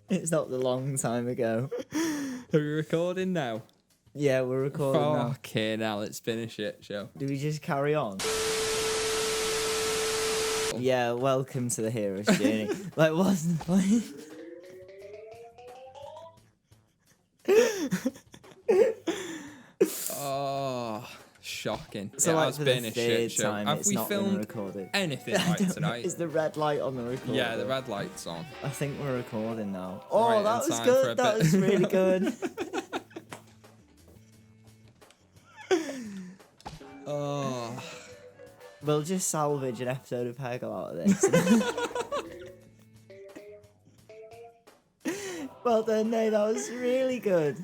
It's not the long time ago. Are we recording now? Yeah, we're recording now. Fucking hell, it's been a shit show. Do we just carry on? Yeah, welcome to the hero's journey. Like, what's the point? Oh, shocking. So, it like, has for been the a shit third show. time, Have it's we not been filmed recorded. anything I right don't know, tonight? is the red light on the recorder? Yeah, the red light's on. I think we're recording now. Oh, Right, that in was time for a good. That bit. was really good. Oh. We'll just salvage an episode of Peggle out of this. Well done, Nate. That was really good.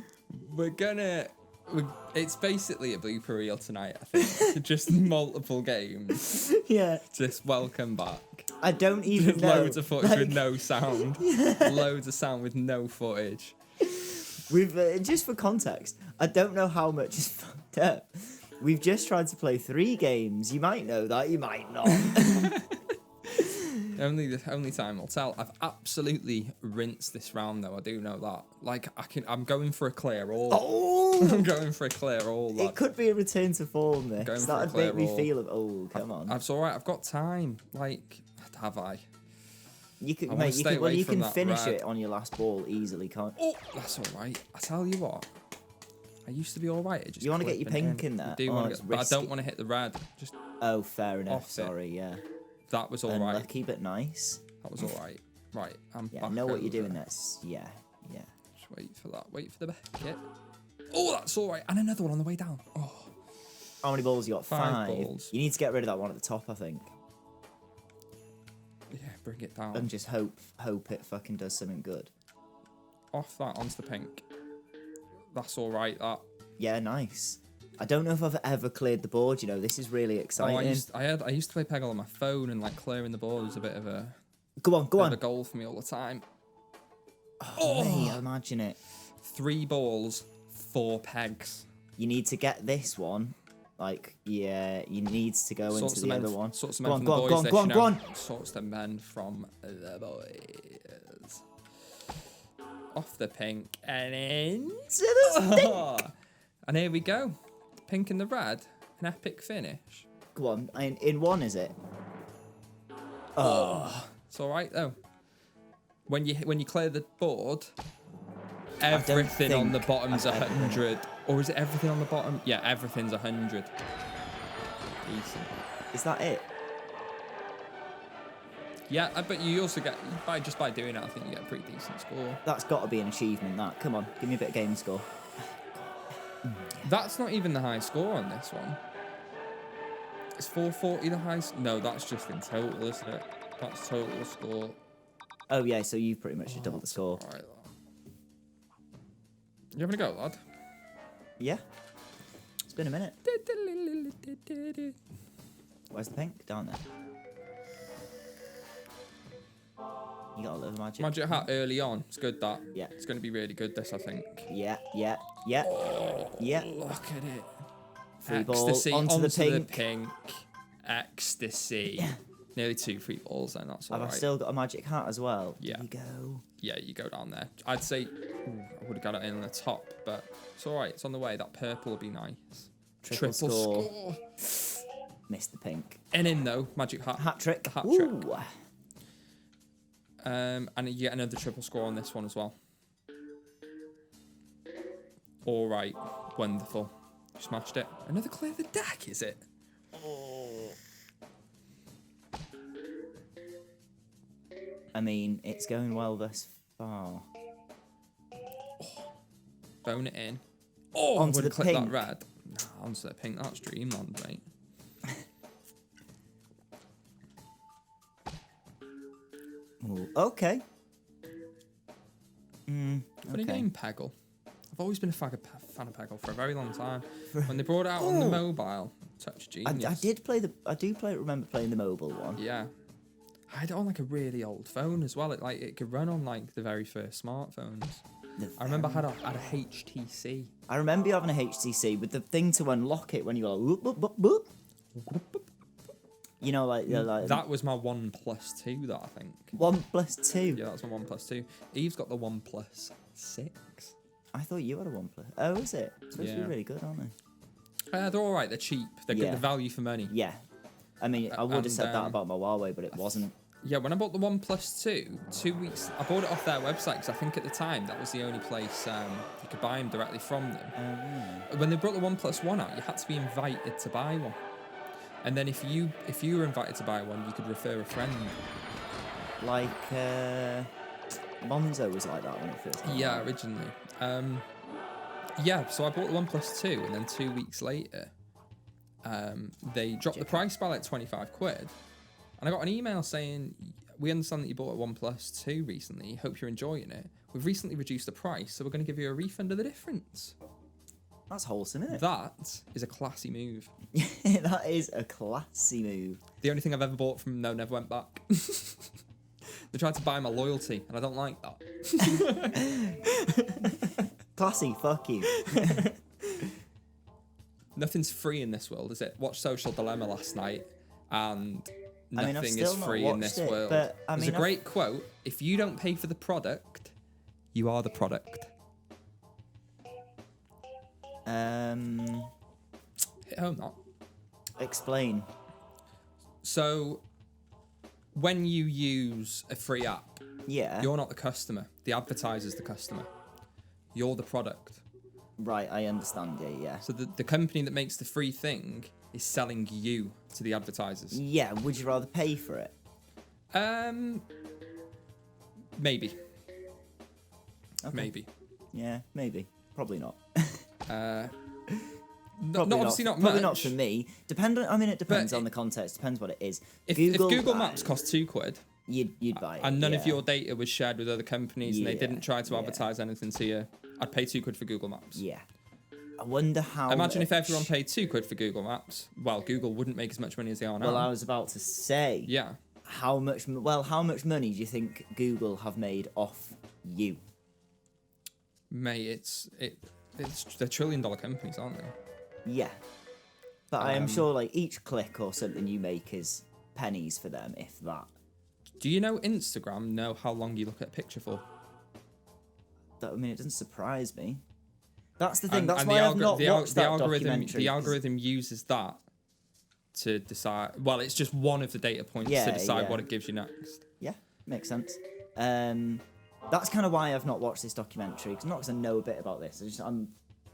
It's basically a blooper reel tonight, I think. Just multiple games. Yeah. Just welcome back. I don't even Just know. loads of footage with no sound. Loads of sound with no footage. We've just for context, I don't know how much is fucked up. We've just tried to play 3 games. You might know that, you might not. Only time will tell. I've absolutely rinsed this round though. I do know that. Like I'm going for a clear all. Oh! I'm going for a clear all. It could be a return to form. This Going for a that'd clear make me all. feel. Oh, come on. It's all right. I've got time. Like, have I? You can, I wanna mate. stay away You from can that finish red. it on your last ball easily, can't? Oh, that's all right. I tell you what. I used to be all right. You want to get your pink in there? I do Oh, want to it's get, but I risky. don't want to hit the red. Just Oh, fair enough. Off it. Sorry, yeah. that was all right. Unlucky, but nice. That was all right. Right, I'm Yeah, back know what you're over. doing. That's yeah. Just wait for that. Wait for the bucket. Oh, that's all right. And another one on the way down. Oh, How many balls you got? 5 5. balls. You need to get rid of that one at the top, I think, yeah. Bring it down. and just hope it fucking does something good. Off that onto the pink. That's all right. That. Yeah, nice. I don't know if I've ever cleared the board. You know, this is really Oh, exciting. I used to play Peggle on my phone, and like clearing the board was a bit of a Go on. bit of a goal for me all the time. Oh, mate, imagine it. 3 balls, 4 pegs. You need to get this one. Like, yeah, you need to go into the other one. Sorts of Go men on, from go the on, boys. go on, go on. Sorts of men from the boys. Off the pink and in. To the stick. Oh, and here we go. Pink and the red. An epic finish. Go on. In one, is it? Oh. It's all right though. When you clear the board, don't everything on the think bottom's I've ever- 100. Or is it everything on the bottom? Yeah, everything's 100. Decent. Is that it? Yeah, but you also get just by doing it, I think you get a pretty decent score. That's got to be an achievement, that. Come on, give me a bit of game score. That's not even the high score on this one. Is 440 the highest? No, that's just in total, isn't it? That's total score. Oh, yeah, so you've pretty much just doubled the score. All right. You having a go, lad? Yeah. It's been a minute. Where's the pink? Down there. You got a little magic. Magic hat early on. It's good, that. Yeah. It's going to be really good, this, I think. Yeah. Oh, Yeah. Look at it. 3 ball Ecstasy onto the pink. Ecstasy. Nearly 2 free balls, then that's all Have right. I still got a magic hat as well? Yeah. There you go. Yeah, you go down there. I'd say I would have got it in on the top, but it's all right. It's on the way. That purple will be nice. Triple score. Missed the pink. And in though, magic hat. Hat trick. Hat trick. Ooh. And you get another triple score on this one as well. All right, wonderful. You smashed it. Another clear the deck, is it? I mean, it's going well thus far. Bone it in. Oh, Onto I would have the clicked that pink. red. Nah, onto the pink. That's dreamland, mate. Ooh, okay. Funny Okay. game, Peggle. I've always been a fan of Peggle for a very long time. When they brought it out on the mobile, touch genius. I do remember playing the mobile one. Yeah. I had it on like a really old phone as well. It could run on like the very first smartphones. I remember I had a HTC. I remember you having a HTC with the thing to unlock it when you were like, whoop, whoop, whoop, whoop. You know, like That was my OnePlus 2, that I think. OnePlus 2. Yeah, that's my OnePlus 2. Eve's got the OnePlus 6. I thought you had a OnePlus. Oh, is it? It's supposed to be really good, aren't they? They're all right. They're cheap. They're good. The value for money. Yeah. I mean, I would have said that about my Huawei, but it wasn't. Yeah, when I bought the OnePlus 2, 2 weeks, I bought it off their website because I think at the time that was the only place you could buy them directly from them. When they brought the OnePlus 1 out, you had to be invited to buy one. And then if you were invited to buy one, you could refer a friend. Like, Monzo was like that when it first came out. Originally. Yeah, so I bought the OnePlus 2, and then 2 weeks later, they dropped the price by like 25 quid. And I got an email saying, we understand that you bought a OnePlus 2 recently. Hope you're enjoying it. We've recently reduced the price, so we're going to give you a refund of the difference. That's wholesome, isn't it? That is a classy move. That is a classy move. The only thing I've ever bought from them never went back. They tried to buy my loyalty, and I don't like that. Classy, fuck you. Nothing's free in this world, is it? Watched Social Dilemma last night, and nothing is free in this world. But, There's a great quote: if you don't pay for the product, you are the product. Hit home that. Explain. So, when you use a free app, you're not the customer. The advertiser's the customer. You're the product. Right, I understand. Yeah. So the company that makes the free thing is selling you to the advertisers. Yeah. Would you rather pay for it? Maybe. Okay. Maybe. Yeah, maybe. Probably not. Obviously not much. Probably not for me. It depends on the context. Depends what it is. If Google Maps cost £2, you'd buy it. And none of your data was shared with other companies, and they didn't try to advertise anything to you, I'd pay £2 for Google Maps. Yeah. I wonder how. Imagine if everyone paid £2 for Google Maps. Well, Google wouldn't make as much money as they are now. Well, I was about to say. Yeah. How much money do you think Google have made off you? Mate, they're $1 trillion companies, aren't they? Yeah. But I am sure like each click or something you make is pennies for them, if that. Do you know Instagram know how long you look at a picture for? It doesn't surprise me. That's the thing. That's why I've not watched that documentary. The algorithm uses that to decide. Well, it's just one of the data points to decide what it gives you next. Yeah, makes sense. That's kind of why I've not watched this documentary. Not because I know a bit about this. I'm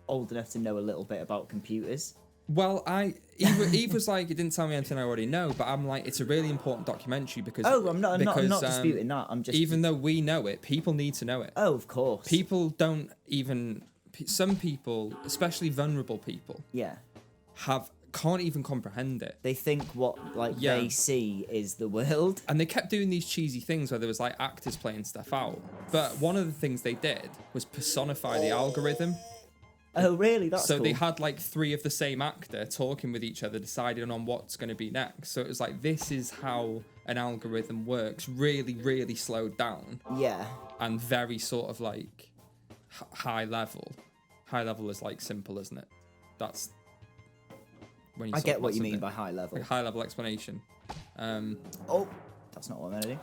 old enough to know a little bit about computers. Well, Eve was like, it didn't tell me anything I already know, but I'm like, it's a really important documentary because. Oh, I'm not disputing that. I'm just. Even though we know it, people need to know it. Oh, of course. People don't even. Some people, especially vulnerable people. Yeah. Can't even comprehend it. They think what they see is the world. And they kept doing these cheesy things where there was like actors playing stuff out. But one of the things they did was personify the algorithm. Oh, really? That's so cool. They had like 3 of the same actor talking with each other, deciding on what's going to be next. So it was like, this is how an algorithm works. Really, really slowed down. Yeah. And very sort of like high level. High level is like simple, isn't it? That's when you. I get what you mean by high level. Like high level explanation. Oh, that's not what I'm gonna do.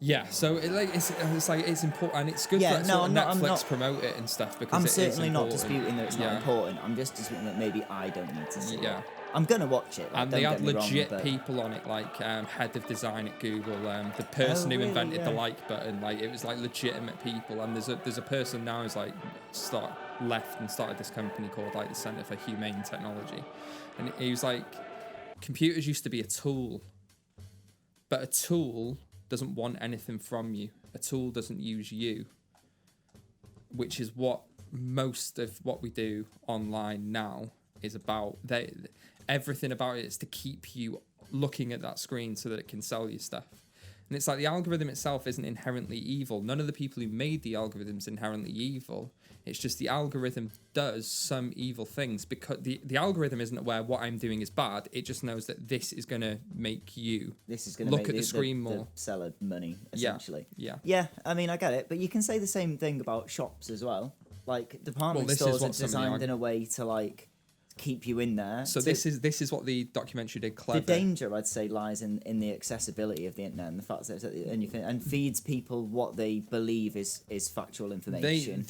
Yeah, so it's important, and it's good that Netflix promote it and stuff because I'm certainly not disputing that it's not important. I'm just disputing that maybe I don't need to see it. I'm gonna watch it. And they had legit people on it, like head of design at Google, the person who invented the like button, like it was like legitimate people. And there's a person now who's like left and started this company called like the Center for Humane Technology, and he was like, computers used to be a tool, but a tool doesn't want anything from you. A tool doesn't use you, which is what most of what we do online now is about. Everything about it is to keep you looking at that screen so that it can sell you stuff. And it's like the algorithm itself isn't inherently evil. None of the people who made the algorithm's inherently evil. It's just the algorithm does some evil things because the algorithm isn't aware what I'm doing is bad. It just knows that this is going to make you look at the screen more. The seller money, essentially. Yeah. Yeah, I mean, I get it. But you can say the same thing about shops as well. Like, department stores are designed in a way to, like, keep you in there. So this is what the documentary did clever. The danger, I'd say, lies in the accessibility of the internet and the fact that and feeds people what they believe is factual information.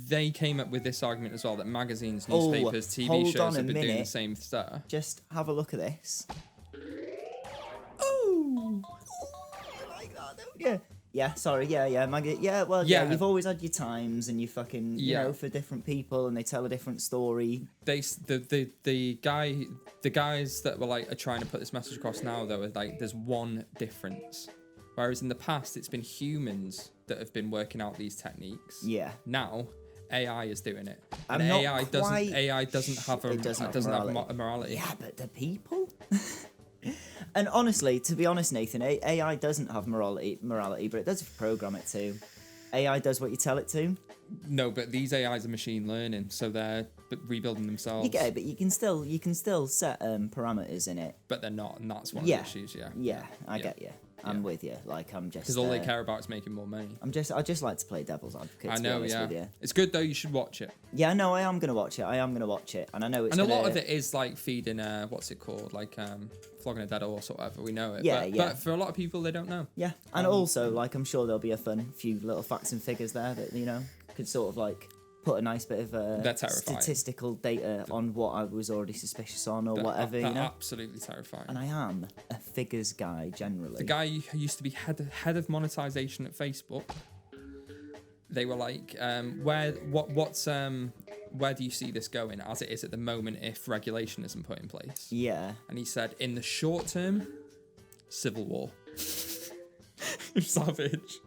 They came up with this argument as well, that magazines, newspapers, TV shows have been doing the same stuff. Just have a look at this. Oh, I like that, don't you? Yeah, sorry, yeah, you've always had your times and you fucking, you know, for different people, and they tell a different story. The guys that were like are trying to put this message across now, though, is like there's one difference. Whereas in the past, it's been humans that have been working out these techniques. Yeah. Now, AI is doing it. And AI doesn't have a morality. Yeah, but the people. And honestly, to be honest, Nathan, AI doesn't have morality, but it does if you program it to. AI does what you tell it to. No, but these AIs are machine learning, so they're rebuilding themselves. You get it, but you can still set parameters in it. But they're not, and that's one of the issues. Yeah, I get you. I'm with you. Like, I'm just... Because all they care about is making more money. I just like to play devil's advocate, to be honest with you. It's good, though. You should watch it. Yeah, no, I am going to watch it. And I know it's And a lot of it is, like, feeding, what's it called? Like, flogging a dead horse or whatever. We know it. Yeah, but for a lot of people, they don't know. Yeah, and also, like, I'm sure there'll be a few little facts and figures there that, you know, could sort of, like... put a nice bit of statistical data on what I was already suspicious on or whatever, you know? Absolutely terrifying. And I am a figures guy, generally. The guy who used to be head of monetization at Facebook, they were like, where do you see this going as it is at the moment if regulation isn't put in place? Yeah. And he said, in the short term, civil war. Savage.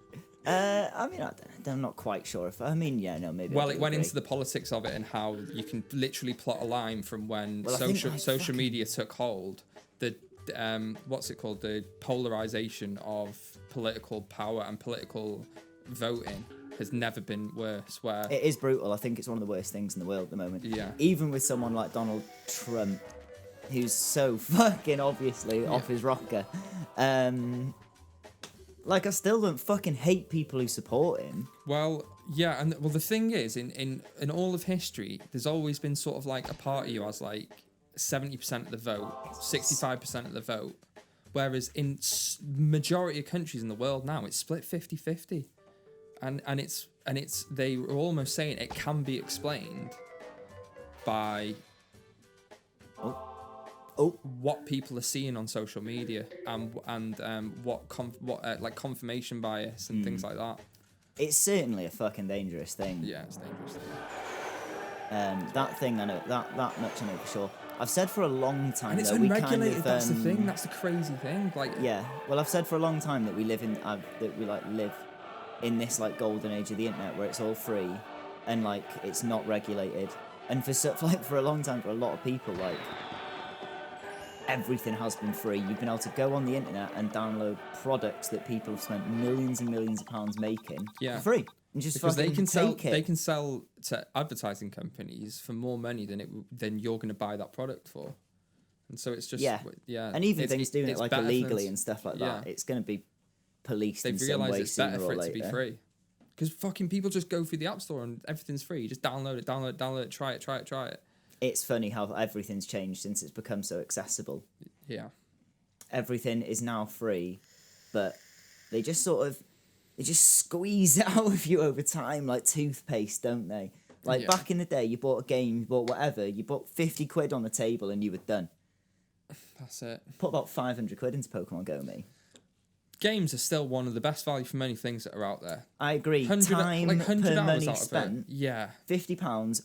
I mean, I'm not quite sure if... I mean, yeah, no, maybe... Well, it went into the politics of it and how you can literally plot a line from when social media took hold. The what's it called? The polarization of political power and political voting has never been worse. Where it is brutal. I think it's one of the worst things in the world at the moment. Yeah. Even with someone like Donald Trump, who's so fucking obviously off his rocker. Like, I still don't fucking hate people who support him. Well, yeah, and the thing is, in all of history, there's always been sort of like a party who has like 70% of the vote, 65% of the vote, whereas in majority of countries in the world now, it's split 50-50, and it's they were almost saying it can be explained by what people are seeing on social media and what confirmation bias and things like that. It's certainly a fucking dangerous thing. Yeah, it's a dangerous thing. That thing, I know that much I know for sure. I've said for a long time, and it's unregulated. That's the thing. That's the crazy thing. Like, yeah. Well, I've said for a long time that we live in this like golden age of the internet where it's all free, and like it's not regulated. And for a long time, for a lot of people, like, everything has been free. You've been able to go on the internet and download products that people have spent millions and millions of pounds making for free. And just because they can sell to advertising companies for more money than you're going to buy that product for. And so it's just and even things doing it like illegally and stuff like that, it's going to be policed. They've realised it's better for it to be free. Because fucking people just go through the app store and everything's free. You just download it, try it. It's funny how everything's changed since it's become so accessible. Yeah. Everything is now free, but they just squeeze it out of you over time like toothpaste, don't they? Like back in the day, you bought a game, you bought whatever, you bought 50 quid on the table and you were done. That's it. Put about 500 quid into Pokemon Go, me. Games are still one of the best value for money things that are out there. I agree. 100 per money spent. Yeah. £50,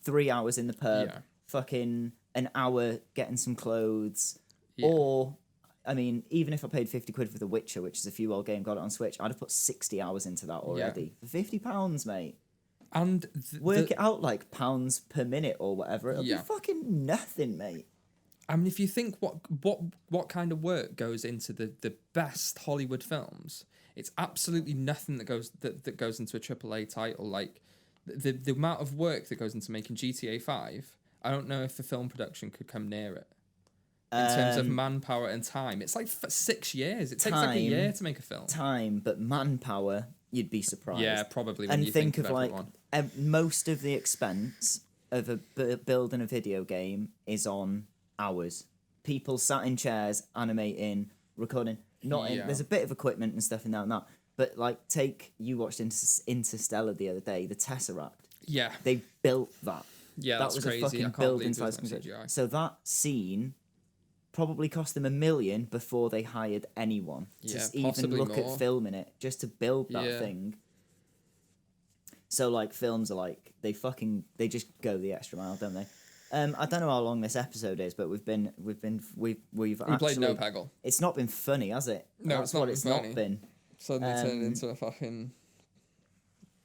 3 hours in the pub, fucking an hour getting some clothes, or, I mean, even if I paid 50 quid for The Witcher, which is a few old game, got it on Switch, I'd have put 60 hours into that already. For £50, mate. And work it out like pounds per minute or whatever, it'll be fucking nothing, mate. I mean, if you think what kind of work goes into the best Hollywood films, it's absolutely nothing that goes into a AAA title. Like, the amount of work that goes into making GTA 5, I don't know if the film production could come near it. In terms of manpower and time. It's like 6 years. It takes like a year to make a film. Time, but manpower, you'd be surprised. Yeah, probably. And think of like most of the expense building a video game is on hours. People sat in chairs, animating, recording. There's a bit of equipment and stuff in there and that. But like, you watched Interstellar the other day, the Tesseract. Yeah. They built that. Yeah, that that's was crazy. a fucking building size CGI. So that scene probably cost them $1 million before they hired anyone to even look at filming it, just to build that thing. So like, films are like, they just go the extra mile, don't they? I don't know how long this episode is, but we've played no Peggle. It's not been funny, has it? No, That's it's not what it's funny. not been. Suddenly turned into a fucking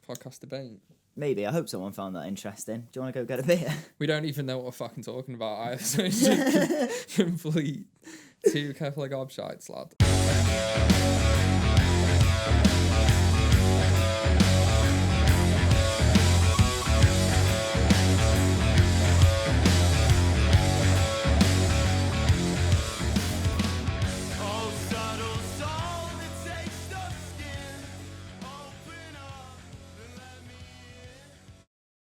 podcast debate. Maybe. I hope someone found that interesting. Do you want to go get a beer? We don't even know what we're fucking talking about either, so it's just complete two Kefla gobshites, lad.